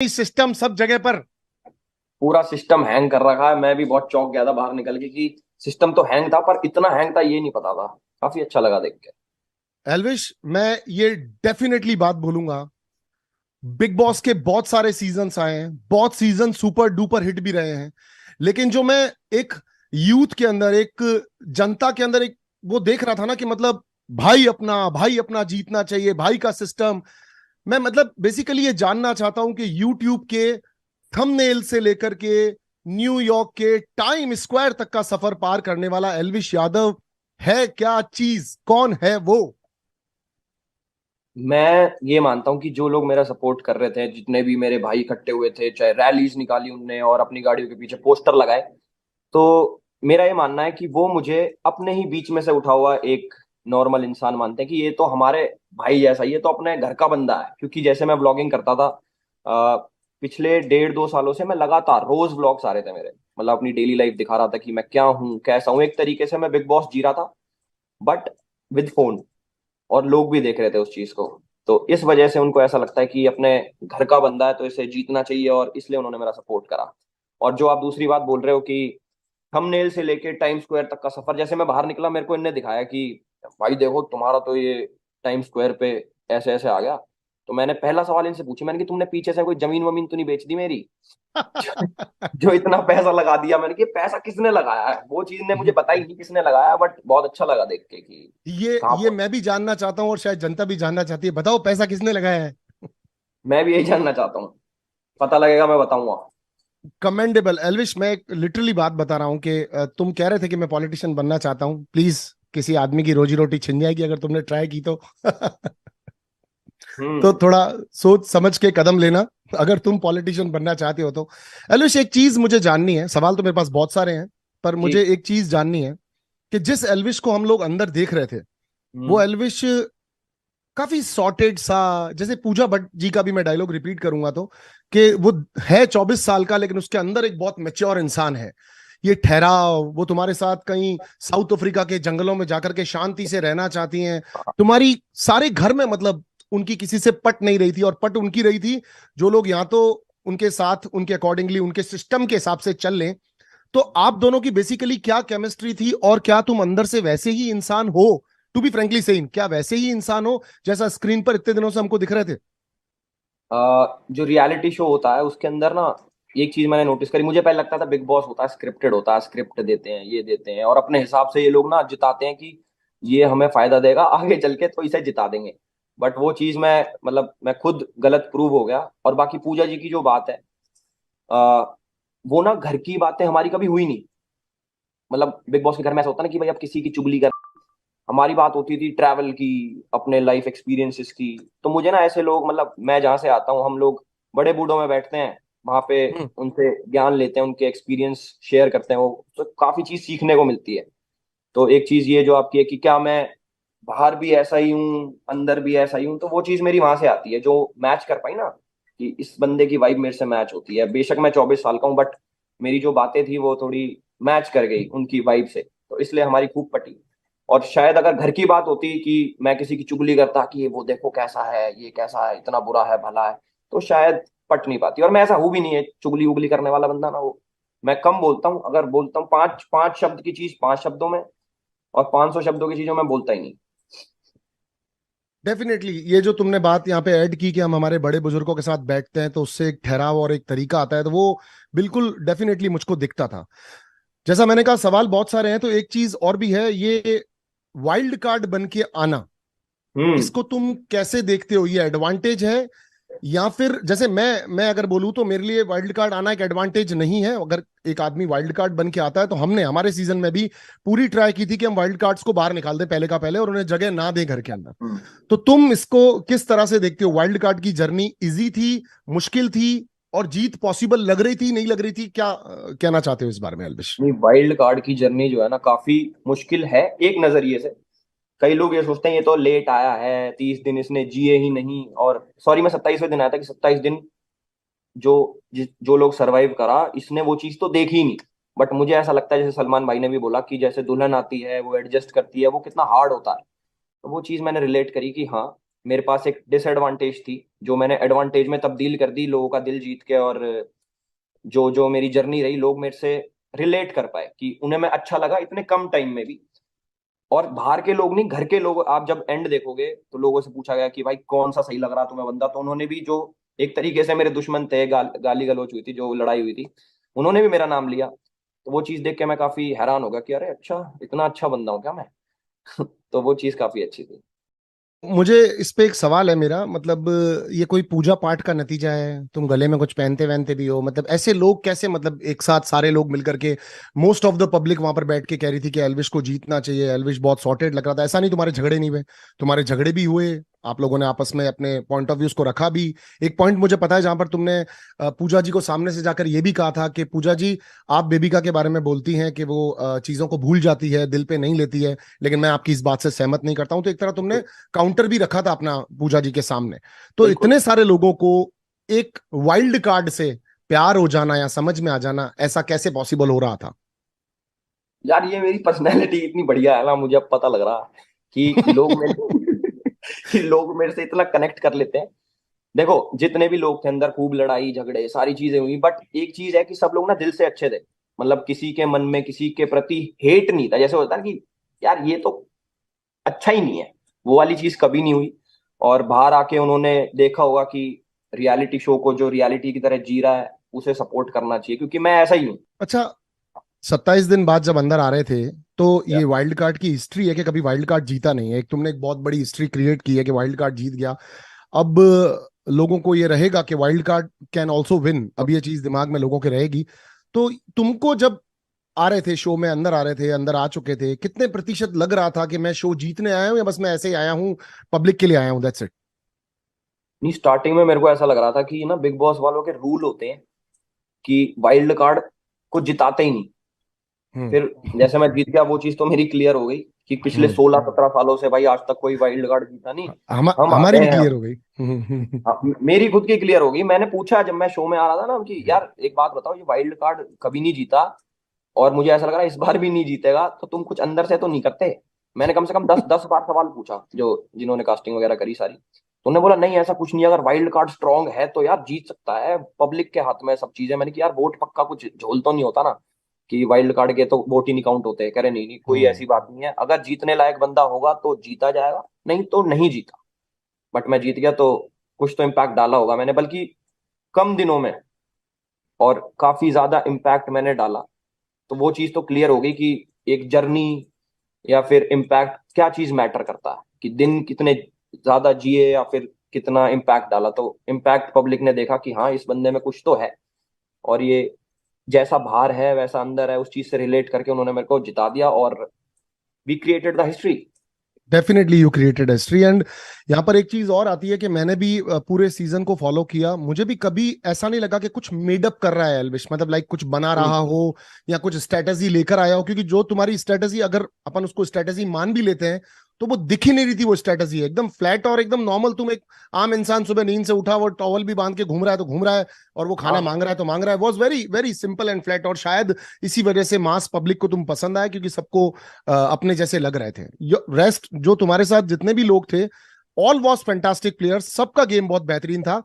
System सब जगह पर। पूरा सिस्टम हैंग कर रखा है। मैं भी बहुत चौंक गया था बाहर निकल के कि सिस्टम तो हैंग था, पर इतना हैंग था ये नहीं पता था। काफी अच्छा लगा देख के। एल्विश, मैं ये डेफिनेटली बात बोलूंगा, बिग बॉस के बहुत सारे सीजन्स आए हैं, बहुत सीजन सुपर डुपर हिट भी रहे हैं, लेकिन जो मैं एक यूथ के अंदर, एक जनता के अंदर एक वो देख रहा था ना कि मतलब भाई अपना जीतना चाहिए, भाई का सिस्टम। मैं मतलब बेसिकली ये जानना चाहता हूं कि यूट्यूब के थंबनेल से लेकर के न्यूयॉर्क के टाइम स्क्वायर तक का सफर पार करने वाला एल्विश यादव है क्या चीज, कौन है वो? मैं ये मानता हूँ कि जो लोग मेरा सपोर्ट कर रहे थे, जितने भी मेरे भाई इकट्ठे हुए थे, चाहे रैलीज निकाली उनने और अपनी गाड़ियों के पीछे पोस्टर लगाए, तो मेरा ये मानना है कि वो मुझे अपने ही बीच में से उठा हुआ एक नॉर्मल इंसान मानते हैं, कि ये तो हमारे भाई जैसा ही है, तो अपने घर का बंदा है। क्योंकि जैसे मैं ब्लॉगिंग करता था, पिछले 1.5-2 सालों से मैं लगातार रोज व्लॉग्स आ रहे थे मेरे, मतलब अपनी डेली लाइफ दिखा रहा था कि मैं क्या हूँ कैसा हूँ। एक तरीके से मैं बिग बॉस जी रहा था, बट विद फोन। और लोग भी देख रहे थे उस चीज को। तो इस वजह से उनको ऐसा लगता है कि अपने घर का बंदा है तो इसे जीतना चाहिए, और इसलिए उन्होंने मेरा सपोर्ट करा। और जो आप दूसरी बात बोल रहे हो कि थंबनेल से लेके टाइम स्क्वायर तक का सफर, जैसे मैं बाहर निकला मेरे को इनने दिखाया कि भाई देखो तुम्हारा तो ये टाइम स्क्वायर पे ऐसे ऐसे आ गया। तो मैंने पहला सवाल इनसे पूछी, मैंने कि तुमने पीछे से कोई जमीन वमीन तो नहीं बेच दी मेरी? जो इतना पैसा लगा दिया, मैंने कि पैसा किसने लगाया है, वो चीज ने मुझे बताई नहीं किसने लगाया, बट बहुत अच्छा लगा देख के कि कहाँ ये पहुंच। मैं भी जानना चाहता हूं और शायद जनता भी जानना चाहती है, बताओ पैसा किसने लगाया है? मैं भी यही जानना चाहता हूँ। पता लगेगा मैं बताऊंगा। कमेंडेबल एल्विश, मैं एक लिटरली बात बता रहा हूं कि तुम कह रहे थे कि मैं पॉलिटिशियन बनना चाहता हूं, प्लीज किसी आदमी की रोजी रोटी छिन जाएगी अगर तुमने ट्राई की तो। तो हम्म। थोड़ा सोच समझ के कदम लेना अगर तुम पॉलिटिशियन बनना चाहते हो तो। एल्विश, एक चीज मुझे जाननी है, सवाल तो मेरे पास बहुत सारे हैं, पर जी। मुझे एक चीज जाननी है कि जिस एल्विश को हम लोग अंदर देख रहे थे, वो हम्म। एल्विश काफी सॉर्टेड सा, जैसे पूजा भट्ट जी का भी मैं डायलॉग रिपीट करूंगा तो, कि वो है 24 साल का लेकिन उसके अंदर एक बहुत मेच्योर इंसान है। ये ठहराव, वो तुम्हारे साथ कहीं साउथ अफ्रीका के जंगलों में जाकर के शांति से रहना चाहती हैं, तुम्हारी सारे घर में मतलब उनकी किसी से पट नहीं रही थी, और पट उनकी रही थी जो लोग यहाँ तो उनके साथ उनके अकॉर्डिंगली उनके सिस्टम के हिसाब से चल लें। तो आप दोनों की बेसिकली क्या केमिस्ट्री थी, और क्या तुम अंदर से वैसे ही इंसान हो? टू बी फ्रेंकली सेइंग, क्या वैसे ही इंसान हो जैसा स्क्रीन पर इतने दिनों से हमको दिख रहे थे? जो रियलिटी शो होता है उसके अंदर ना, एक चीज मैंने नोटिस करी। मुझे पहले लगता था बिग बॉस होता है स्क्रिप्टेड, होता है स्क्रिप्ट देते हैं ये देते हैं और अपने हिसाब से ये लोग ना जिताते हैं कि ये हमें फायदा देगा आगे चल के तो इसे जिता देंगे। बट वो चीज मैं, मतलब मैं खुद गलत प्रूव हो गया। और बाकी पूजा जी की जो बात है, आ, वो ना घर की बातें हमारी कभी हुई नहीं। मतलब बिग बॉस के घर में ऐसा होता है ना कि भाई अब किसी की चुगली कर, हमारी बात होती थी ट्रैवल की, अपने लाइफ एक्सपीरियंसेस की। तो मुझे ना ऐसे लोग, मतलब मैं जहाँ से आता हूँ हम लोग बड़े बूढ़ों में बैठते हैं वहां पे, हम्म। उनसे ज्ञान लेते हैं, उनके एक्सपीरियंस शेयर करते हैं, वो तो काफी चीज सीखने को मिलती है। तो एक चीज ये जो आपकी है कि क्या मैं बाहर भी ऐसा ही हूँ अंदर भी ऐसा ही हूँ, तो वो चीज मेरी वहां से आती है जो मैच कर पाई ना, कि इस बंदे की वाइब मेरे से मैच होती है। बेशक मैं 24 साल का हूँ, बट मेरी जो बातें थी वो थोड़ी मैच कर गई उनकी वाइब से, तो इसलिए हमारी खूब पटी। और शायद अगर घर की बात होती कि मैं किसी की चुगली करता कि वो देखो कैसा है, ये कैसा है, इतना बुरा है भला है, तो शायद पट नहीं पाती। और मैं ऐसा हूं भी नहीं है चुगली उगली करने वाला बंदा ना वो। मैं कम बोलता हूँ, अगर बोलता हूँ पांच पांच शब्द की चीज 5 शब्दों में, और 500 शब्दों की चीजों में बोलता ही नहीं। डेफिनेटली ये जो तुमने बात यहाँ पे ऐड की कि हम हमारे बड़े बुजुर्गों के साथ बैठते हैं तो उससे एक ठहराव और एक तरीका आता है, तो वो बिल्कुल डेफिनेटली मुझको दिखता था। जैसा मैंने कहा, सवाल बहुत सारे हैं, तो एक चीज और भी है, ये वाइल्ड कार्ड बन के आना, हम्म। इसको तुम कैसे देखते हो? ये एडवांटेज है, या फिर जैसे मैं अगर बोलूं तो मेरे लिए वाइल्ड कार्ड आना एक एडवांटेज नहीं है। अगर एक आदमी वाइल्ड कार्ड बन के आता है, तो हमने हमारे सीजन में भी पूरी ट्राई की थी कि हम वाइल्ड कार्ड्स को बाहर निकाल दें पहले का पहले, और उन्हें जगह ना दें घर के अंदर। हम्म। तो तुम इसको किस तरह से देखते हो? वाइल्ड कार्ड की जर्नी इजी थी, मुश्किल थी, और जीत पॉसिबल लग रही थी, नहीं लग रही थी? क्या कहना चाहते हो इस बारे में अल्बिश? नहीं, वाइल्ड कार्ड की जर्नी जो है ना काफी मुश्किल है एक नजरिए से। कई लोग ये सोचते हैं ये तो लेट आया है, 30 दिन इसने जिए ही नहीं, और सॉरी मैं 27वें दिन आया था, कि 27 दिन जो जो लोग सरवाइव करा इसने वो चीज तो देखी ही नहीं। बट मुझे ऐसा लगता है जैसे सलमान भाई ने भी बोला कि जैसे दुल्हन आती है वो एडजस्ट करती है, वो कितना हार्ड होता है। तो वो चीज मैंने रिलेट करी कि हाँ, मेरे पास एक डिसएडवांटेज थी जो मैंने एडवांटेज में तब्दील कर दी, लोगों का दिल जीत के। और जो जो मेरी जर्नी रही, लोग मेरे से रिलेट कर पाए कि उन्हें मैं अच्छा लगा इतने कम टाइम में भी। और बाहर के लोग नहीं, घर के लोग, आप जब एंड देखोगे तो लोगों से पूछा गया कि भाई कौन सा सही लग रहा तुम्हें बंदा, तो उन्होंने भी, जो एक तरीके से मेरे दुश्मन थे, गाली गलौज हुई थी, जो लड़ाई हुई थी, उन्होंने भी मेरा नाम लिया। तो वो चीज देख के मैं काफी हैरान हो गया कि अरे अच्छा, इतना अच्छा बंदा हूँ क्या मैं। तो वो चीज काफी अच्छी थी। मुझे इस पे एक सवाल है मेरा, मतलब ये कोई पूजा पाठ का नतीजा है? तुम गले में कुछ पहनते वहनते भी हो, मतलब ऐसे लोग कैसे, मतलब एक साथ सारे लोग मिलकर के, मोस्ट ऑफ द पब्लिक वहां पर बैठ के कह रही थी कि एल्विश को जीतना चाहिए, एल्विश बहुत सॉर्टेड लग रहा था। ऐसा नहीं तुम्हारे झगड़े नहीं हुए? तुम्हारे झगड़े भी हुए, आप लोगों ने आपस में अपने पॉइंट ऑफ व्यूज को रखा भी। एक पॉइंट मुझे पता है जहां पर तुमने पूजा जी को सामने से जाकर ये भी कहा था कि पूजा जी, आप बेबिका के बारे में बोलती हैं कि वो चीजों को भूल जाती है, दिल पे नहीं लेती है, लेकिन मैं आपकी इस बात से सहमत नहीं करता हूं। तो एक तरह तुमने काउंटर भी रखा था अपना पूजा जी के सामने। तो बिल्कुल। इतने सारे लोगों को एक वाइल्ड कार्ड से प्यार हो जाना या समझ में आ जाना, ऐसा कैसे पॉसिबल हो रहा था? यार ये मेरी पर्सनैलिटी इतनी बढ़िया है ना, मुझे अब पता लग रहा है कि लोग मेरे कि लोग मेरे से इतना कनेक्ट कर लेते हैं। देखो, जितने भी लोग थे अंदर, खूब लड़ाई झगड़े सारी चीजें हुई, बट एक चीज है कि सब लोग ना दिल से अच्छे थे। मतलब किसी के मन में किसी के प्रति हेट नहीं था, जैसे होता है कि यार ये तो अच्छा ही नहीं है, वो वाली चीज कभी नहीं हुई। और बाहर आके उन्होंने देखा होगा कि रियलिटी शो को जो रियलिटी की तरह जी रहा है उसे सपोर्ट करना चाहिए, क्योंकि मैं ऐसा ही हूँ। अच्छा, 27 दिन बाद जब अंदर आ रहे थे, तो ये वाइल्ड कार्ड की हिस्ट्री है कि कभी वाइल्ड कार्ड जीता नहीं है। एक तुमने एक बहुत बड़ी हिस्ट्री क्रिएट की है कि वाइल्ड कार्ड जीत गया। अब लोगों को ये रहेगा कि wild card can also win, अब ये चीज दिमाग में लोगों के रहेगी। तो तुमको जब आ रहे थे शो में, अंदर आ रहे थे, अंदर आ चुके थे, कितने प्रतिशत लग रहा था कि मैं शो जीतने आया हूं या बस मैं ऐसे ही आया हूं, पब्लिक के लिए आया हूं, दैट्स इट? नहीं, स्टार्टिंग में मेरे को ऐसा लग रहा था कि ना बिग बॉस वालों के रूल होते हैं कि वाइल्ड कार्ड को जिताते ही नहीं। हम्म। फिर जैसे मैं जीत गया, वो चीज तो मेरी क्लियर हो गई कि पिछले हम्म। 16-17 सालों से भाई आज तक कोई वाइल्ड कार्ड जीता नहीं। हम आ हमारी गए भी हैं। क्लियर हो गई। हाँ, मेरी खुद की क्लियर हो गई। मैंने पूछा जब मैं शो में आ रहा था ना कि यार एक बात बताओ, ये वाइल्ड कार्ड कभी नहीं जीता और मुझे ऐसा लग रहा है इस बार भी नहीं जीतेगा, तो तुम कुछ अंदर से तो नहीं करते? मैंने कम से कम 10-10 बार सवाल पूछा, जो जिन्होंने कास्टिंग वगैरह करी सारी। तो उन्होंने बोला नहीं ऐसा कुछ नहीं है, अगर वाइल्ड कार्ड स्ट्रांग है तो यार जीत सकता है, पब्लिक के हाथ में सब चीजें। मैंने कि यार वोट पक्का कुछ झोल तो नहीं होता ना, कि वाइल्ड कार्ड के तो वोट ही नहीं काउंट होते? कह रहे नहीं नहीं, कोई हम्म। ऐसी बात नहीं है, अगर जीतने लायक बंदा होगा तो जीता जाएगा, नहीं तो नहीं जीता। बट मैं जीत गया तो कुछ तो इम्पैक्ट डाला होगा मैंने, बल्कि कम दिनों में, और काफी ज्यादा इम्पैक्ट मैंने डाला। तो वो चीज तो क्लियर हो गई कि एक जर्नी या फिर इम्पैक्ट, क्या चीज मैटर करता है, कि दिन कितने ज्यादा जिए या फिर कितना इम्पैक्ट डाला। तो इम्पैक्ट पब्लिक ने देखा कि हाँ इस बंदे में कुछ तो है, और ये जैसा बाहर है वैसा अंदर है, उस चीज से रिलेट करके उन्होंने मेरे को जिता दिया, और we created the history. Definitely you created history. And यहाँ पर एक चीज और आती है कि मैंने भी पूरे सीजन को फॉलो किया, मुझे भी कभी ऐसा नहीं लगा कि कुछ मेडअप कर रहा है एल्विश, मतलब लाइक कुछ बना रहा हो या कुछ स्ट्रेटजी लेकर आया हो। क्योंकि जो तुम्हारी स्ट्रेटजी, अगर अपन उसको स्ट्रेटजी मान भी लेते हैं, तो वो दिख ही नहीं रही थी। वो स्ट्रेटजी एकदम फ्लैट और एकदम नॉर्मल। तुम एक आम इंसान सुबह नींद से उठा, वो टॉवल भी बांध के घूम रहा है तो घूम रहा है, और वो खाना हाँ मांग रहा है तो मांग रहा है। Was very very simple and flat. और शायद इसी वजह से मास पब्लिक को तुम पसंद आए, क्योंकि सबको अपने जैसे लग रहे थे। रेस्ट जो तुम्हारे साथ जितने भी लोग थे, ऑल वॉज फैंटास्टिक प्लेयर्स, सबका गेम बहुत बेहतरीन था।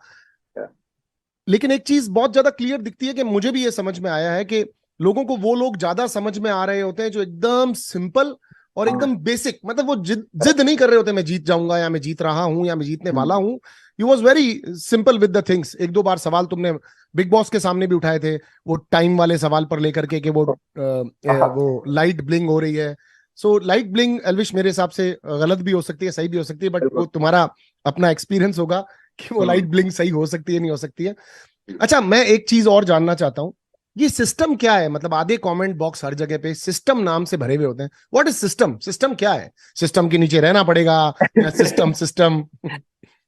लेकिन एक चीज बहुत ज्यादा क्लियर दिखती है कि मुझे भी ये समझ में आया है कि लोगों को वो लोग ज्यादा समझ में आ रहे होते हैं जो एकदम सिंपल और एकदम हाँ। बेसिक, मतलब वो जिद जिद नहीं कर रहे होते मैं जीत जाऊंगा या मैं जीत रहा हूं या मैं जीतने वाला हूं। You was very simple with the things. एक दो बार सवाल तुमने बिग बॉस के सामने भी उठाए थे, वो टाइम वाले सवाल पर लेकर के कि वो लाइट ब्लिंग हो रही है। सो लाइट ब्लिंग एल्विश मेरे हिसाब से गलत भी हो सकती है, सही भी हो सकती है, बट वो बिल्कुल। तुम्हारा अपना एक्सपीरियंस होगा कि वो लाइट हम्म। ब्लिंग सही हो सकती है नहीं हो सकती है। अच्छा, मैं एक चीज और जानना चाहता हूँ, ये सिस्टम क्या है? मतलब आधे कमेंट बॉक्स हर जगह पे सिस्टम नाम से भरे हुए होते हैं। What is system? सिस्टम क्या है? सिस्टम के नीचे रहना पड़ेगा या सिस्टम सिस्टम?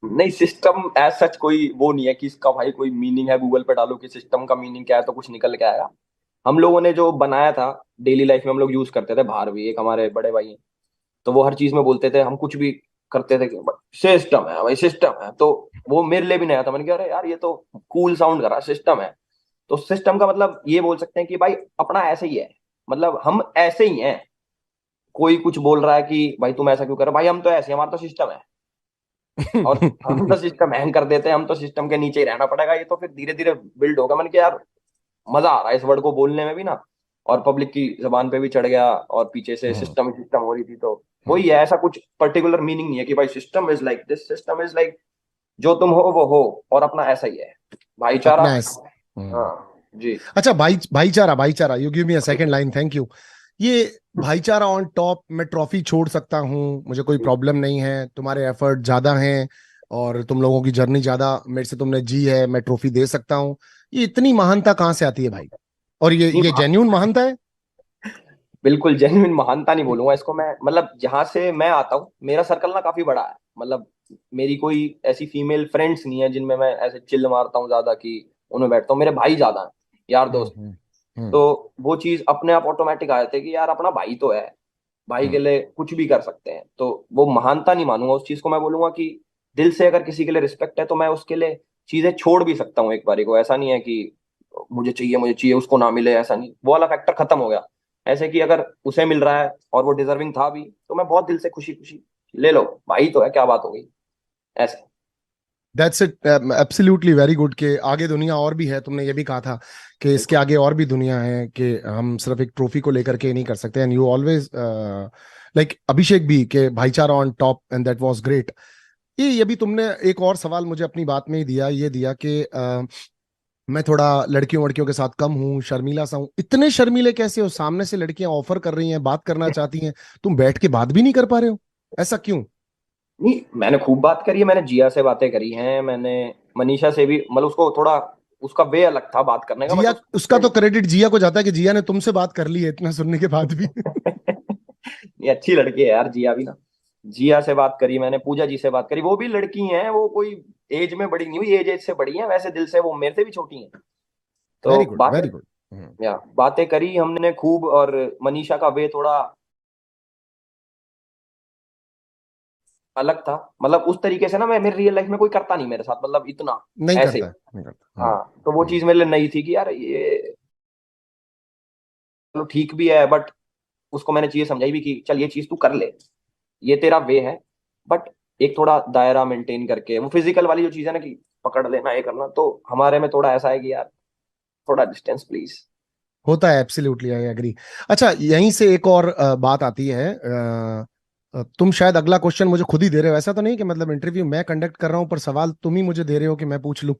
नहीं, सिस्टम एज सच कोई वो नहीं है कि इसका भाई कोई मीनिंग है, गूगल पे डालो कि सिस्टम का मीनिंग क्या है तो कुछ निकल के आएगा। हम लोगों ने जो बनाया था डेली लाइफ में, हम लोग यूज करते थे। बाहर भी एक हमारे बड़े भाई हैं, तो वो हर चीज में बोलते थे, हम कुछ भी करते थे कि सिस्टम है भाई, सिस्टम है। तो वो मेरे लिए भी नया था, मैंने कहा अरे यार ये तो कूल साउंड कर रहा है, सिस्टम है। तो सिस्टम का मतलब ये बोल सकते हैं कि भाई अपना ऐसे ही है, मतलब हम ऐसे ही हैं। कोई कुछ बोल रहा है कि भाई तुम ऐसा क्यों कर रहे हो, भाई हम तो ऐसे हैं, हमारा तो सिस्टम है। और हम तो सिस्टम हैंग कर देते हैं, हम तो सिस्टम के नीचे ही रहना पड़ेगा, ये तो फिर धीरे धीरे बिल्ड होगा। मैंने कहा यार मजा आ रहा है इस वर्ड को बोलने में भी ना, और पब्लिक की जबान पे भी चढ़ गया, और पीछे से हम्म, सिस्टम सिस्टम हो रही थी, तो हम्म, वही है, ऐसा कुछ पर्टिकुलर मीनिंग नहीं है कि भाई system is like this, system is like जो तुम हो वो हो, और अपना ऐसा ही है, भाईचारा। अपना ऐस हम्म। हाँ जी। अच्छा, भाईचारा, भाईचारा, you give me a second line, thank you. ये भाईचारा ऑन टॉप, मैं ट्रॉफी छोड़ सकता हूँ, मुझे कोई प्रॉब्लम नहीं है, तुम्हारे एफर्ट ज्यादा हैं और तुम लोगों की जर्नी ज्यादा मेरे से तुमने जी है, मैं ट्रॉफी दे सकता हूँ। ये इतनी महानता कहाँ से आती है भाई? और नहीं, ये जेन्यून महानता है? बिल्कुल जेन्युइन महानता नहीं बोलूंगा इसको मैं, मतलब जहां से मैं आता हूँ मेरा सर्कल ना काफी बड़ा है, मतलब मेरी कोई ऐसी फीमेल फ्रेंड्स नहीं है जिनमें मैं ऐसे चिल्ल मारता हूँ ज्यादा कि उनमें बैठता हूँ, मेरे भाई ज्यादा हैं, यार हम्म, दोस्त। हम्म, हम्म, तो वो चीज अपने आप ऑटोमेटिक आ जाती है कि यार अपना भाई तो है, भाई के हम्म। लिए कुछ भी कर सकते हैं, तो वो महानता नहीं मानूंगा उस चीज को, मैं बोलूंगा कि दिल से अगर किसी के लिए रिस्पेक्ट है तो मैं उसके लिए चीजें छोड़ भी सकता हूँ एक बारी को, ऐसा नहीं है कि मुझे चाहिए उसको ना मिले, ऐसा नहीं, वो वाला फैक्टर खत्म हो गया। ऐसे कि अगर उसे मिल रहा है और वो डिजर्विंग था भी, तो मैं बहुत दिल से खुशी खुशी ले लो, भाई तो है, क्या बात हो गई, ऐसे। That's it, absolutely very good. के आगे दुनिया और भी है, तुमने ये भी कहा था कि इसके बिल्कुल। आगे और भी दुनिया है, कि हम सिर्फ एक ट्रॉफी को लेकर के नहीं कर सकते। एंड यू ऑलवेज लाइक अभिषेक भी, के भाईचारा on top and that was great. ये भी तुमने एक और सवाल मुझे अपनी बात में ही दिया, ये दिया कि मैं थोड़ा लड़कियों वड़कियों के साथ कम हूँ, शर्मीला सा हूँ। इतने शर्मीले कैसे हो? सामने से लड़कियां ऑफर कर रही हैं, बात करना चाहती हैं, तुम बैठ के बात भी नहीं कर पा रहे हो? ऐसा क्यों? नहीं, मैंने खूब बात करी है, मैंने जिया से बातें करी हैं, मैंने मनीषा से भी, मतलब उसको थोड़ा, उसका वे अलग था बात करने का, बट जिया, उस उसका तो क्रेडिट जिया को जाता है कि जिया ने तुमसे बात कर ली है इतना सुनने के बाद भी। ये अच्छी लड़की है यार जिया भी ना। जिया से बात करी मैंने, पूजा जी से बात करी, वो भी लड़की हैं, वो कोई एज में बड़ी नहीं हुई, एज एज से बड़ी हैं, वैसे दिल से वो मेरे से भी छोटी हैं। तो वेरी गुड, बातें, वेरी गुड। या बातें करी हमने खूब, और मनीषा का वे थोड़ा अलग था, मतलब उस तरीके से ना, मैं मेरी रियल लाइफ में कोई करता नहीं मेरे साथ, मतलब इतना नहीं ऐसे। करता, नहीं करता। हाँ, तो वो चीज मेरे लिए नई थी कि यार ये चलो ठीक भी है, बट उसको मैंने चीजें समझाई भी कि चल ये चीज तू कर ले, ये तेरा वे है, बट एक थोड़ा दायरा मेंटेन करके, वो फिजिकल वाली जो चीज है ना कि पकड़ लेना ये करना, तो हमारे में थोड़ा ऐसा है कि यार थोड़ा डिस्टेंस प्लीज। होता है, एब्सोल्युटली, आई एग्री। अच्छा, यहीं से एक और बात आती है। तुम शायद अगला क्वेश्चन मुझे खुद ही दे रहे हो, ऐसा तो नहीं कि मतलब इंटरव्यू मैं कंडक्ट कर रहा हूं पर सवाल तुम ही मुझे दे रहे हो कि मैं पूछ लूं?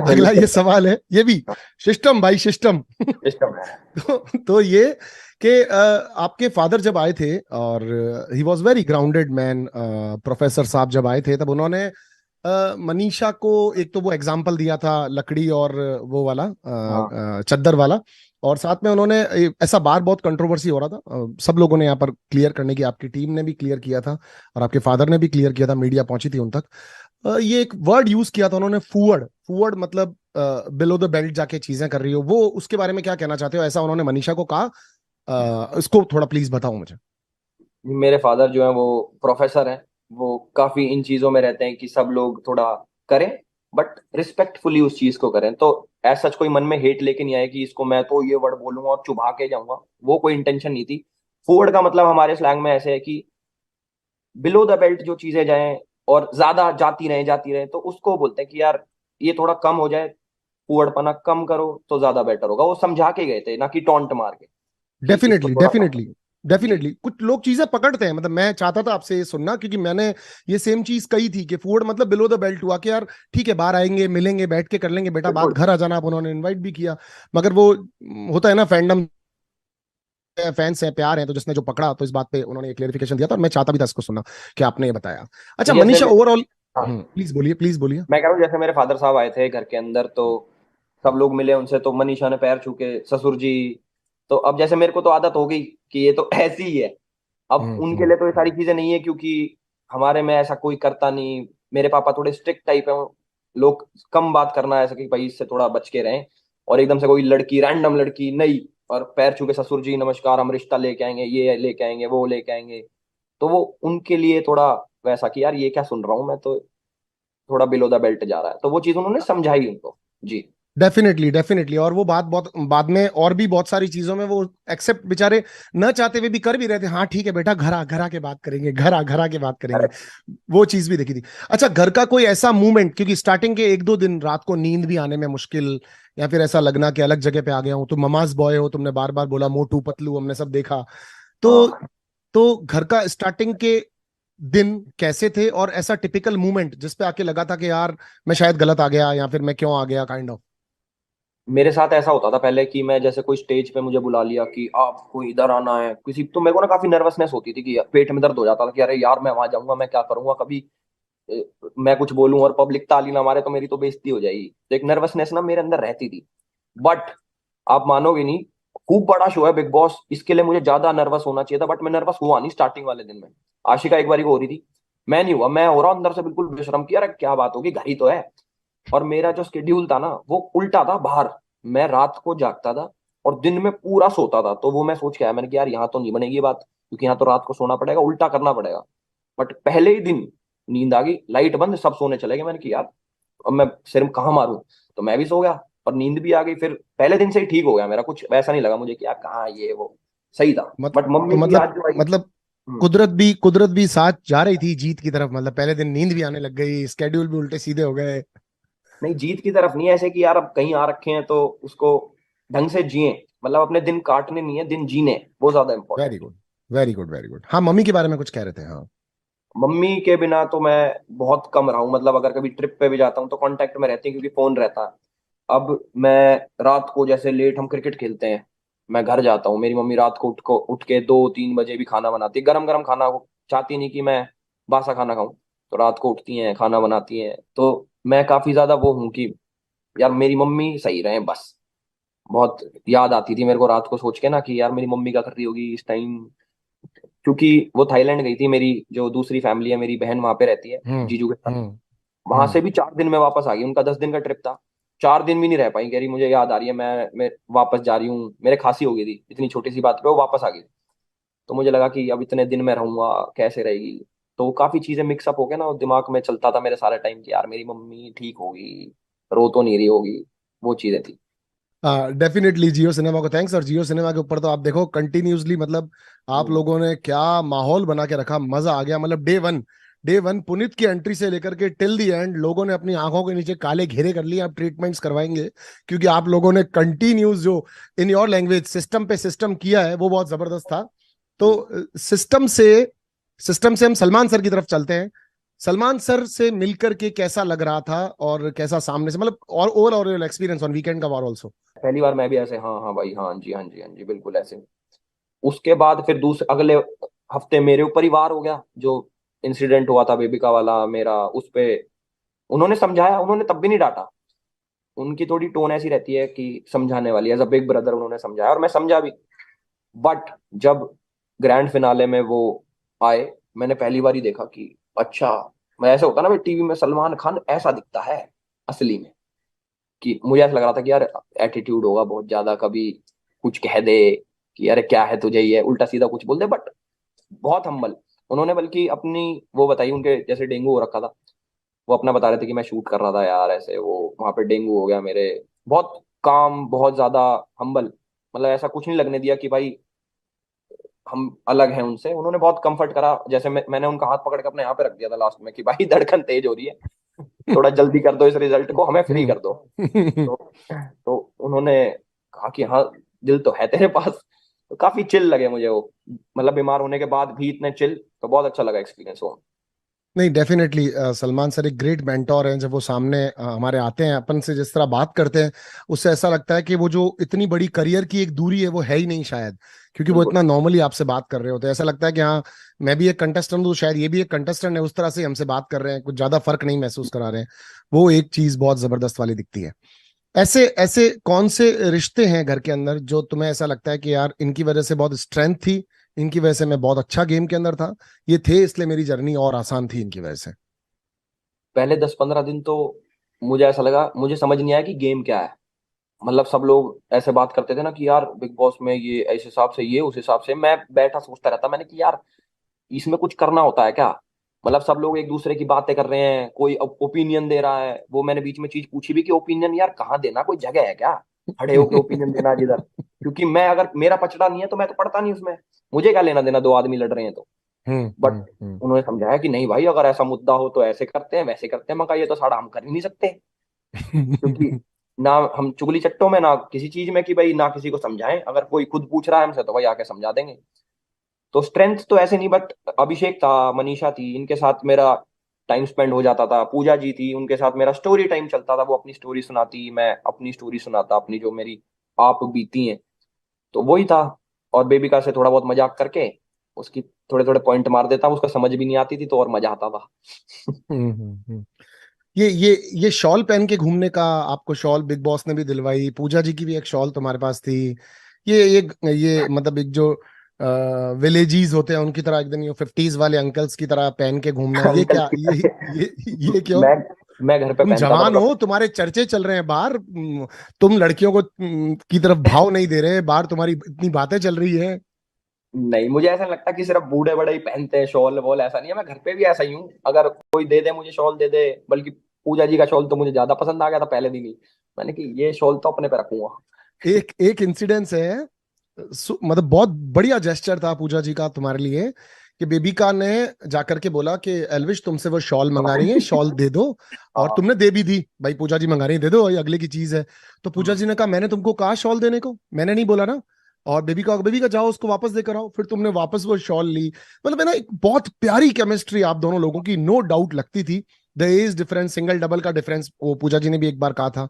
अगला ये सवाल है, ये भी सिस्टम भाई, सिस्टम। सिस्टम है। तो ये कि आपके फादर जब आए थे, और he was very grounded man, professor साहब जब आए थे, तब उन्होंने मनीषा को एक तो वो एग्जाम्पल दिया था, लकड़ी और वो वाला हाँ चद्दर वाला। और साथ में उन्होंने ऐसा बार बहुत कंट्रोवर्सी हो रहा था, सब लोगों ने यहाँ पर क्लियर करने की, आपकी टीम ने भी क्लियर किया था और आपके फादर ने भी क्लियर किया था, मीडिया पहुंची थी उन तक। ये एक वर्ड यूज किया था उन्होंने, फूवर्ड। फूवर्ड मतलब बिलो द बेल्ट जाके चीजें कर रही हो, वो उसके बारे में क्या कहना चाहते हो? ऐसा उन्होंने मनीषा को कहा, इसको थोड़ा प्लीज बताओ मुझे। मेरे फादर जो है वो प्रोफेसर हैं, वो काफी इन चीजों में रहते हैं कि सब लोग थोड़ा करें, बट रिस्पेक्टफुली उस चीज को करें, तो ऐसा कोई मन में हेट लेके नहीं आया कि इसको मैं तो ये वर्ड बोलूंगा और चुभा के जाऊंगा, वो कोई इंटेंशन नहीं थी। फूड का मतलब हमारे स्लैंग में ऐसे है कि बिलो द बेल्ट जो चीजें जाएं और ज्यादा जाती रहे तो उसको बोलते हैं कि यार ये थोड़ा कम हो जाए, फूहड़पना कम करो तो ज्यादा बेटर होगा, वो समझा के गए थे ना कि टॉन्ट मार के कि इसको डेफिनेटली, थोड़ा कम डेफिनेटली, करो। जी। डेफिनेटली कुछ लोग चीजें पकड़ते हैं, मतलब मैं चाहता था आपसे ये सुनना, क्योंकि मैंने ये सेम चीज कही थी कि फूड मतलब बिलो द बेल्ट हुआ, कि यार ठीक है, बाहर आएंगे, मिलेंगे, बैठ के कर लेंगे बेटा बात, बिल्कुल। घर आ जाना। आप उन्होंने इनवाइट भी किया, मगर वो होता है ना, फैंडम, फैंस है, प्यार है, तो जिसने जो पकड़ा, तो इस बात पे उन्होंने एक क्लेरिफिकेशन दिया था और मैं चाहता भी था इसको सुनना कि आपने ये बताया। अच्छा जैसे मनीषा, ओवरऑल, हाँ, प्लीज बोलिए, प्लीज बोलिए। मैं कह रहा हूँ जैसे मेरे फादर साहब आए थे घर के अंदर, तो सब लोग मिले उनसे, तो मनीषा ने पैर छू के ससुर जी, तो अब जैसे मेरे को तो आदत हो गई कि ये तो ऐसी ही है, अब हम्म, उनके लिए तो ये सारी चीजें नहीं है, क्योंकि हमारे में ऐसा कोई करता नहीं, मेरे पापा थोड़े स्ट्रिक्ट टाइप है, लोग कम बात करना ऐसा कि भाई इससे थोड़ा बच के रहें, और एकदम से कोई लड़की, रैंडम लड़की नहीं, और पैर छू के ससुर जी नमस्कार हम रिश्ता लेके आएंगे, ये लेके आएंगे, वो लेके आएंगे, तो वो उनके लिए थोड़ा वैसा कि यार ये क्या सुन रहा हूँ मैं, तो थोड़ा बिलो द बेल्ट जा रहा है, तो वो चीज उन्होंने समझाई उनको। जी। Definitely definitely. और वो बात बहुत बाद में और भी बहुत सारी चीजों में वो एक्सेप्ट बेचारे न चाहते हुए भी कर भी रहे थे। हाँ ठीक है बेटा, घर आ के बात करेंगे, घर आ के बात करेंगे। Correct. वो चीज भी देखी थी। अच्छा, घर का कोई ऐसा मूवमेंट, क्योंकि स्टार्टिंग के एक दो दिन रात को नींद भी आने में मुश्किल, या फिर ऐसा लगना कि अलग जगह पे आ गया हूँ, तुम ममाज बॉय हो, तुमने बार बार बोला मोटू पतलू, हमने सब देखा। तो हाँ, तो घर का स्टार्टिंग के दिन कैसे थे, और ऐसा टिपिकल मूवमेंट जिसपे आके लगा था कि यार मैं शायद गलत आ गया, या फिर मैं क्यों आ गया, काइंड ऑफ। मेरे साथ ऐसा होता था पहले कि मैं जैसे कोई स्टेज पे मुझे बुला लिया कि आपको इधर आना है किसी, तो मेरे को ना काफी नर्वसनेस होती थी कि पेट में दर्द हो जाता था कि अरे यार मैं वहां जाऊंगा, मैं क्या करूंगा, कभी ए, मैं कुछ बोलूं और पब्लिक ताली ना मारे तो मेरी तो बेइज्जती हो जाएगी। तो एक नर्वसनेस ना मेरे अंदर रहती थी। बट आप मानोगे नहीं, खूब बड़ा शो है बिग बॉस, इसके लिए मुझे ज्यादा नर्वस होना चाहिए था, बट मैं नर्वस हुआ नहीं स्टार्टिंग वाले दिन में। आशिका एक बारी को हो रही थी, मैं नहीं हुआ, मैं हो रहा हूं अंदर से बिल्कुल बेशरम की, अरे क्या बात होगी, घर ही तो है। और मेरा जो शेड्यूल था ना वो उल्टा था बाहर, मैं रात को जागता था और दिन में पूरा सोता था। तो वो मैं सोच के आया, मैंने कहा यार यहाँ तो नहीं बनेगी ये बात, क्योंकि यहाँ तो रात को सोना पड़ेगा, उल्टा करना पड़ेगा। बट पहले ही दिन नींद आ गई, लाइट बंद, सब सोने चले गए, मैंने कहा यार अब मैं सिर कहाँ मारूं। तो मैं भी सो गया और नींद भी आ गई। फिर पहले दिन से ही ठीक हो गया मेरा, कुछ वैसा नहीं लगा मुझे कि यार कहाँ ये वो, सही था। मत बट तो मम्मी की मतलब याद जो आई। मतलब हम्म, कुदरत भी साथ जा रही थी जीत की तरफ, मतलब पहले दिन नींद भी आने लग गई, स्केड्यूल भी उल्टे सीधे हो गए। नहीं जीत की तरफ नहीं, ऐसे कि यार अब कहीं आ रखे हैं तो उसको ढंग से जिए, मतलब अपने दिन काटने नहीं है, दिन जीने, वो ज्यादा वेरी इंपॉर्टेंट है। Good, very good, very good. हाँ, मम्मी के बारे में कुछ कह रहे थे, हाँ। मम्मी के बिना तो मैं बहुत कम रहा हूँ, मतलब अगर कभी ट्रिप पे भी जाता हूँ तो कांटेक्ट में रहती है क्योंकि फोन रहता है। अब मैं रात को जैसे लेट हम क्रिकेट खेलते हैं, मैं घर जाता हूँ, मेरी मम्मी रात को उठ के 2-3 बजे भी खाना बनाती है, गरम गरम खाना, वो चाहती नहीं कि मैं बासा खाना खाऊं। तो रात को उठती हैं, खाना बनाती हैं, तो मैं काफी ज्यादा वो हूँ कि यार मेरी मम्मी सही रहे बस। बहुत याद आती थी मेरे को रात को सोच के ना कि यार मेरी मम्मी क्या कर रही होगी इस टाइम, क्योंकि वो थाईलैंड गई थी, मेरी जो दूसरी फैमिली है, मेरी बहन वहां पे रहती है हम्म। जीजू के साथ। हम्म। वहां से हम्म। भी 4 दिन में वापस आ गई, उनका 10 दिन का ट्रिप था। 4 दिन भी नहीं रह पाई, कह रही मुझे याद आ रही है, मैं वापस जा रही हूँ, मेरे खांसी हो गई थी इतनी छोटी सी बात पे, वो वापस आ गई। तो मुझे लगा कि अब इतने दिन में रहूंगा, कैसे रहेगी। तो काफी चीजें मिक्सअप हो गए ना, और दिमाग में चलता था मेरे सारे टाइम कि यार मेरी मम्मी ठीक होगी, रो तो नहीं रही होगी, वो चीजें थी। डेफिनेटली जियो सिनेमा को थैंक्स। और जियो सिनेमा के ऊपर तो आप देखो कंटिन्यूसली, मतलब आप हम्म। लोगों ने क्या माहौल बना के रखा, मजा आ गया। मतलब डे वन पुनीत की एंट्री से लेकर के टिल दी एंड लोगों ने अपनी आंखों के नीचे काले घेरे कर लिए, आप ट्रीटमेंट्स करवाएंगे, क्योंकि आप लोगों ने कंटिन्यूस जो इन योर लैंग्वेज सिस्टम पे सिस्टम किया है वो बहुत जबरदस्त था। तो सिस्टम से हम सलमान सर की तरफ चलते हैं। सलमान सर से मिलकर के कैसा लग रहा था, और कैसा सामने से, मतलब और ओवरऑल एक्सपीरियंस ऑन वीकेंड का वार ऑल्सो। पहली बार मैं भी ऐसे, हाँ हाँ भाई, हाँ जी हाँ जी हाँ जी, बिल्कुल ऐसे। उसके बाद फिर दूसरे अगले हफ्ते मेरे ऊपर ही वार हो गया, जो इंसिडेंट हुआ था बेबिका वाला मेरा, उस पे उन्होंने समझाया, उन्होंने तब भी नहीं डांटा। उनकी थोड़ी टोन ऐसी रहती है कि समझाने वाली, एज अ बिग ब्रदर उन्होंने समझाया और मैं समझा भी। बट जब ग्रैंड फिनाले में वो आए, मैंने पहली बार ही देखा कि अच्छा, मैं ऐसे होता ना भाई टीवी में सलमान खान ऐसा दिखता है असली में, कि मुझे ऐसा लग रहा था कि यार एटीट्यूड होगा बहुत ज्यादा, कभी कुछ कह दे कि अरे क्या है तुझे, ये उल्टा सीधा कुछ बोल दे। बट बहुत हम्बल उन्होंने, बल्कि अपनी वो बताई, उनके जैसे डेंगू हो रखा था, वो अपना बता रहे थे कि मैं शूट कर रहा था यार, ऐसे वो वहां पे डेंगू हो गया मेरे। बहुत काम, बहुत ज्यादा हम्बल, मतलब ऐसा कुछ नहीं लगने दिया कि भाई हम अलग हैं उनसे। उन्होंने बहुत कंफर्ट करा, जैसे मैंने उनका हाथ पकड़ के अपने यहाँ पे रख दिया था लास्ट में कि भाई धड़कन तेज हो रही है, थोड़ा जल्दी कर दो इस रिजल्ट को, हमें फ्री कर दो। तो तो उन्होंने कहा कि हाँ, दिल तो है तेरे पास। तो काफी चिल लगे मुझे वो, मतलब बीमार होने के बाद भी इतने चिल, तो बहुत अच्छा लगा एक्सपीरियंस वो। नहीं, डेफिनेटली सलमान सर एक ग्रेट मेंटोर हैं। जब वो सामने हमारे आते हैं, अपन से जिस तरह बात करते हैं, उससे ऐसा लगता है कि वो जो इतनी बड़ी करियर की एक दूरी है वो है ही नहीं शायद, क्योंकि वो बिल्कुल। इतना नॉर्मली आपसे बात कर रहे होते हैं। ऐसा लगता है कि हाँ, मैं भी एक कंटेस्टेंट हूँ, शायद ये भी एक कंटेस्टेंट है, उस तरह से हमसे बात कर रहे हैं, कुछ ज्यादा फर्क नहीं महसूस करा रहे हैं। वो एक चीज बहुत जबरदस्त वाली दिखती है। ऐसे ऐसे कौन से रिश्ते हैं घर के अंदर जो तुम्हें ऐसा लगता है कि यार इनकी वजह से बहुत स्ट्रेंथ थी, इनकी वजह से मैं बहुत अच्छा गेम के अंदर था, ये थे इसलिए मेरी जर्नी और आसान थी इनकी वजह से। पहले 10-15 दिन तो मुझे ऐसा लगा, मुझे समझ नहीं आया कि गेम क्या है। मतलब सब लोग ऐसे बात करते थे ना कि यार बिग बॉस में ये इस हिसाब से, ये उस हिसाब से, मैं बैठा सोचता रहता, मैंने कि यार इसमें कुछ करना होता है क्या। मतलब सब लोग एक दूसरे की बातें कर रहे हैं, कोई ओपिनियन दे रहा है। वो मैंने बीच में चीज पूछी भी कि ओपिनियन यार कहाँ देना, कोई जगह है क्या खड़े होके ओपिनियन देना जिधर? क्योंकि मैं, अगर मेरा पचड़ा नहीं है तो मैं तो पढ़ता नहीं उसमें, मुझे क्या लेना देना, दो आदमी लड़ रहे हैं तो। बट हम्म। उन्होंने समझाया कि नहीं भाई, अगर ऐसा मुद्दा हो तो ऐसे करते हैं वैसे करते हैं। मैं कहा ये तो साड़ा हम कर ही नहीं सकते, क्योंकि ना हम चुगली चट्टों में, ना किसी चीज में कि भाई ना किसी को समझाएं। अगर कोई खुद पूछ रहा है हमसे तो भाई आके समझा देंगे। तो स्ट्रेंथ तो ऐसे नहीं, बट अभिषेक था, मनीषा थी, इनके साथ मेरा टाइम स्पेंड हो जाता था। पूजा जी थी, उनके साथ मेरा स्टोरी टाइम चलता था। वो अपनी स्टोरी सुनाती, मैं अपनी स्टोरी सुनाता, अपनी जो मेरी आप बीती है। तो वही था। और बेबिका से थोड़ा बहुत मजाक करके उसकी थोड़े थोड़े पॉइंट मार देता, उसको समझ भी नहीं आती थी तो और मजा आता था। हम्म। ये शॉल पहन के घूमने का, आपको शॉल बिग बॉस ने भी दिलवाई, पूजा जी की भी एक शॉल तुम्हारे पास थी। ये मतलब एक जो विलेजीज होते हैं उनकी तरह, एकदम ये 50s वाले अंकल्स की तरह पहन के घूमना, ये अंकल क्या, की ये क्यों? मैं मैं घर पे तुम पहनता था जवान मतलब। हो, तुम्हारे चर्चे चल रहे हैं बाहर, तुम लड़कियों को की तरफ भाव नहीं दे रहे, बाहर तुम्हारी इतनी बातें चल रही है। नहीं, मुझे ऐसा नहीं लगता कि सिर्फ बूढ़े बड़े ही पहनते हैं शॉल वॉल, ऐसा नहीं है। मैं घर पे भी ऐसा ही हूँ, अगर कोई दे दे मुझे शॉल दे दे। बल्कि पूजा जी का शॉल तो मुझे ज्यादा पसंद आ गया था पहले दिन ही। मैंने कि ये शॉल तो अपने पे रखूंगा। एक एक इंसिडेंस है, मतलब बहुत बढ़िया जेस्चर था पूजा जी का तुम्हारे लिए, कि बेबिका ने जाकर के बोला कि एल्विश तुमसे वो शॉल मंगा रही है, शॉल दे दो। और हाँ। तुमने दे भी दी, भाई पूजा जी मंगा रही है दे दो, ये अगले की चीज है। तो पूजा जी ने कहा मैंने तुमको कहा शॉल देने को, मैंने नहीं बोला ना। और बेबी का जाओ उसको वापस देकर आओ, फिर तुमने वापस वो शॉल ली। मतलब है ना, एक बहुत प्यारी केमिस्ट्री आप दोनों लोगों की, नो डाउट लगती थी। The age difference, single double का डिफरेंस, वो पूजा जी ने भी एक बार कहा था।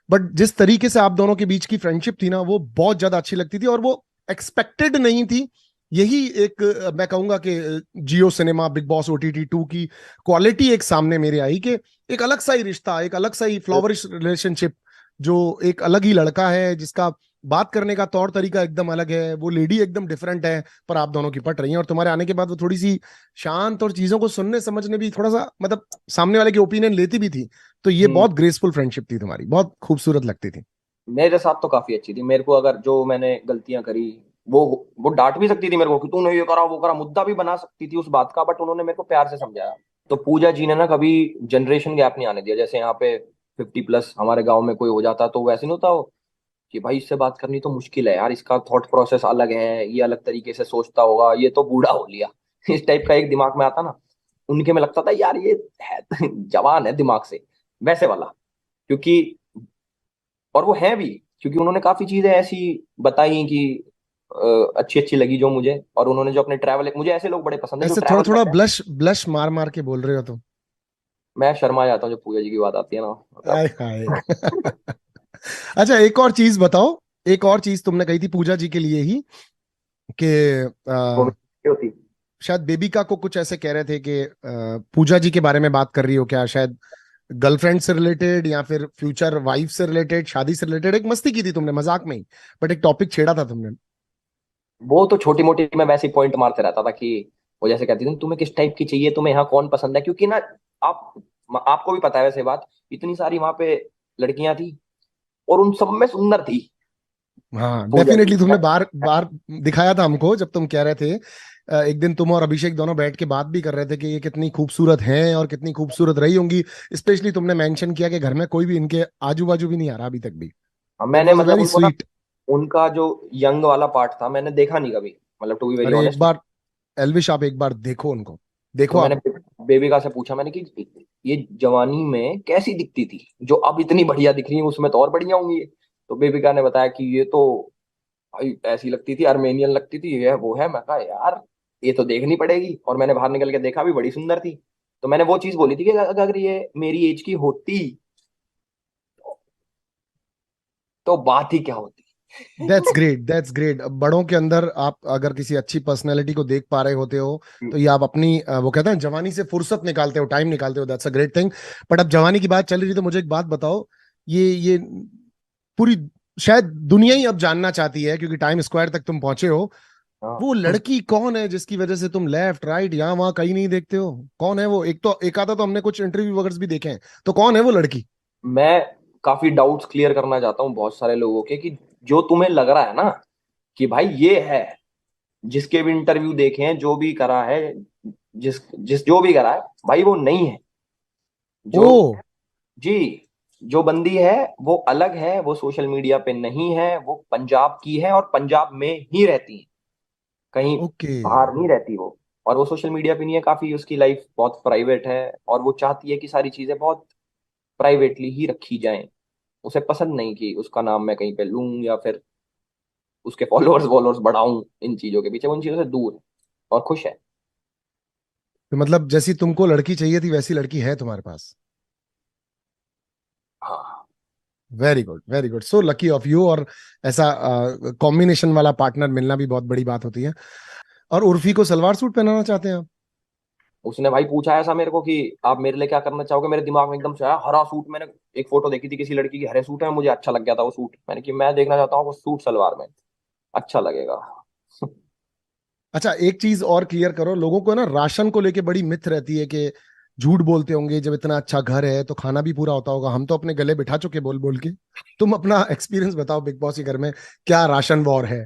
बट जिस तरीके से आप दोनों के बीच की फ्रेंडशिप थी ना, वो बहुत ज्यादा अच्छी लगती थी, और वो एक्सपेक्टेड नहीं थी। यही एक मैं कहूंगा कि जियो सिनेमा बिग बॉस OTT 2 की क्वालिटी एक सामने मेरे आई, कि एक अलग सा ही रिश्ता, एक अलग सा ही फ्लावरिश रिलेशनशिप, जो एक अलग ही लड़का है जिसका बात करने का तौर तरीका एकदम अलग है, वो लेडी एकदम डिफरेंट है, पर आप दोनों की पट रही हैं। और तुम्हारे आने के बाद वो थोड़ी सी शांत, और चीजों को सुनने समझने भी थोड़ा सा, मतलब सामने वाले की ओपिनियन लेती भी थी। तो ये हम्म। बहुत ग्रेसफुल फ्रेंडशिप थी तुम्हारी, बहुत खूबसूरत लगती थी। मेरे साथ तो काफी अच्छी थी। मेरे को अगर जो मैंने गलतियां करी, वो वो डांट भी सकती थी मेरे को कि तूने ये करा वो करा, मुद्दा भी बना सकती थी उस बात का, बट उन्होंने मेरे को प्यार से समझाया। तो पूजा जी ने ना कभी जनरेशन गैप नहीं आने दिया। जैसे यहाँ पे 50+ हमारे गांव में कोई हो जाता तो वैसे नहीं होता हो कि भाई इससे बात करनी तो मुश्किल है यार, इसका थॉट प्रोसेस अलग है, ये अलग तरीके से सोचता होगा, ये तो बूढ़ा हो लिया इस टाइप का एक दिमाग में आता ना। उनके में लगता था यार ये है जवान है दिमाग से, वैसे वाला। क्योंकि और वो है भी, क्योंकि उन्होंने काफी चीजें ऐसी बताई कि अच्छी अच्छी लगी जो मुझे। और उन्होंने जो अपने ट्रैवल, मुझे ऐसे लोग बड़े पसंद है जो ऐसे थोड़ा ट्रैवल थोड़ा करते हैं। ब्लश ब्लश मार मार के बोल रहे हो तुम। मैं शर्मा जाता हूँ जब पूजा जी की बात आती है ना, मतलब। आय हाय। अच्छा, एक और चीज बताओ। एक और चीज तुमने कही थी पूजा जी के लिए ही, कि वो भी होती। शायद बेबिका को कुछ ऐसे कह रहे थे कि पूजा जी के बारे में बात कर रही हो क्या, शायद गर्लफ्रेंड से रिलेटेड या फिर फ्यूचर वाइफ से रिलेटेड, शादी से रिलेटेड, एक मस्ती की थी तुमने मजाक में ही, बट एक टॉपिक छेड़ा था तुमने। वो तो छोटी मोटी मैं वैसे ही पॉइंट मारते रहता था कि वो जैसे कहती थी तुम्हें किस टाइप की चाहिए, तुम्हें यहाँ कौन पसंद है। क्योंकि ना आप आपको भी पता है वैसे बात, इतनी सारी वहां पे लड़कियां थी और उन सब में सुंदर थी हाँ पूजा जी। डेफिनेटली, तुमने बार बार दिखाया था हमको जब तुम कह रहे थे, एक दिन तुम और अभिषेक दोनों बैठ के बात भी कर रहे थे कि ये कितनी खूबसूरत हैं और कितनी खूबसूरत रही होंगी। स्पेशली तुमने मेंशन किया कि घर में कोई भी इनके आजू बाजू भी नहीं आ रहा अभी तक भी। इट मैंने वॉज अ मतलब वेरी उनको ना, स्वीट। उनका जो यंग वाला पार्ट था मैंने देखा नहीं कभी, मतलब टू बी वेरी अरे एक ऑनेस्ट। बार एल्विश, आप एक बार देखो उनको, तो देखो मैंने आप। बेबिका से पूछा मैंने कि ये जवानी में कैसी दिखती थी, जो अब इतनी बढ़िया दिख रही है उसमें तो और बढ़िया होंगी ये। तो बेबिका ने बताया कि ये तो भाई ऐसी लगती थी, आर्मेनियन लगती थी, ये है वो है। मैं कहा यार ये तो देखनी पड़ेगी। और मैंने बाहर निकल के देखा भी, बड़ी सुंदर थी। तो मैंने वो चीज बोली थी कि अगर ये मेरी एज की होती तो बात ही क्या होती। That's great, that's great. बड़ों के अंदर आप अगर किसी अच्छी पर्सनैलिटी को देख पा रहे होते हो, तो ये आप अपनी वो कहते हैं जवानी से फुर्सत निकालते हो, टाइम निकालते हो, that's a great thing. But अब जवानी की बात चल रही थी तो मुझे एक बात बताओ। ये पूरी शायद दुनिया ही अब जानना चाहती है, क्योंकि टाइम स्क्वायर तक तुम पहुंचे हो, हाँ। वो लड़की कौन है जिसकी वजह से तुम लेफ्ट राइट यहाँ वहां कहीं नहीं देखते हो? कौन है वो? एक तो एक आधा तो हमने कुछ इंटरव्यू वगैरह भी देखे हैं, तो कौन है वो लड़की? मैं काफी डाउट्स क्लियर करना चाहता हूँ बहुत सारे लोगों के, कि जो तुम्हें लग रहा है ना कि भाई ये है, जिसके भी इंटरव्यू देखे हैं, जो भी करा है, जिस जिस जो भी करा है भाई वो नहीं है। जो ओ। जी, जो बंदी है वो अलग है, वो सोशल मीडिया पे नहीं है, वो पंजाब की है और पंजाब में ही रहती है, कहीं ओके। बाहर नहीं रहती वो। और वो सोशल मीडिया पे नहीं है, काफी उसकी लाइफ बहुत प्राइवेट है, और वो चाहती है कि सारी चीजें बहुत प्राइवेटली ही रखी जाएं। उसे पसंद नहीं कि उसका नाम मैं कहीं पे लूं या फिर उसके फॉलोअर्स वॉलोअर्स बढ़ाऊं, इन चीजों के पीछे वो इन चीजों से दूर है और खुश है। तो मतलब जैसी तुमको लड़की चाहिए थी वैसी लड़की है तुम्हारे पास? हाँ very good, very good, so lucky of you. और ऐसा कॉम्बिनेशन वाला पार्टनर मिलना भी बहुत बड़ी बात होती है। और उर्फी को सलवार सूट पहनाना चाहते हैं आप? उसने भाई पूछा ऐसा मेरे को कि आप मेरे लिए क्या करना चाहोगे, मेरे दिमाग में एकदम से आया हरा सूट। मैंने एक फोटो देखी थी किसी लड़की की हरे सूट है, मुझे अच्छा लग गया था वो सूट, मैंने कि मैं देखना चाहता हूँ वो सूट सलवार में, अच्छा लगेगा। अच्छा, एक चीज और क्लियर करो लोगों को ना, राशन को लेके बड़ी मिथ रहती है कि झूठ बोलते होंगे, जब इतना अच्छा घर है तो खाना भी पूरा होता होगा। हम तो अपने गले बिठा चुके बोल बोल के। तुम अपना एक्सपीरियंस बताओ बिग बॉस के घर में, क्या राशन वॉर है?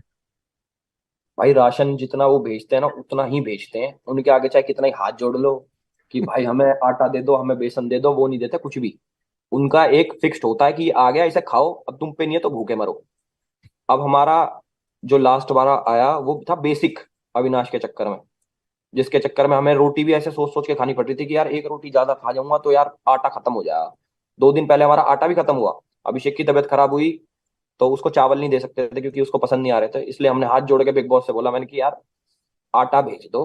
भाई राशन जितना वो भेजते हैं ना उतना ही भेजते हैं, उनके आगे चाहे कितना ही हाथ जोड़ लो कि भाई हमें आटा दे दो, हमें बेसन दे दो, वो नहीं देते कुछ भी। उनका एक फिक्स्ड होता है कि आ गया इसे खाओ, अब तुम पे नहीं है तो भूखे मरो। अब हमारा जो लास्ट वाला आया वो था बेसिक, अविनाश के चक्कर में, जिसके चक्कर में हमें रोटी भी ऐसे सोच सोच के खानी पड़ रही थी कि यार एक रोटी ज्यादा खा जाऊंगा तो यार आटा खत्म हो जाएगा। 2 दिन पहले हमारा आटा भी खत्म हुआ। अभिषेक की तबीयत खराब हुई तो उसको चावल नहीं दे सकते थे क्योंकि उसको पसंद नहीं आ रहे थे, इसलिए हमने हाथ जोड़ के बिग बॉस से बोला, मैंने कि यार आटा भेज दो।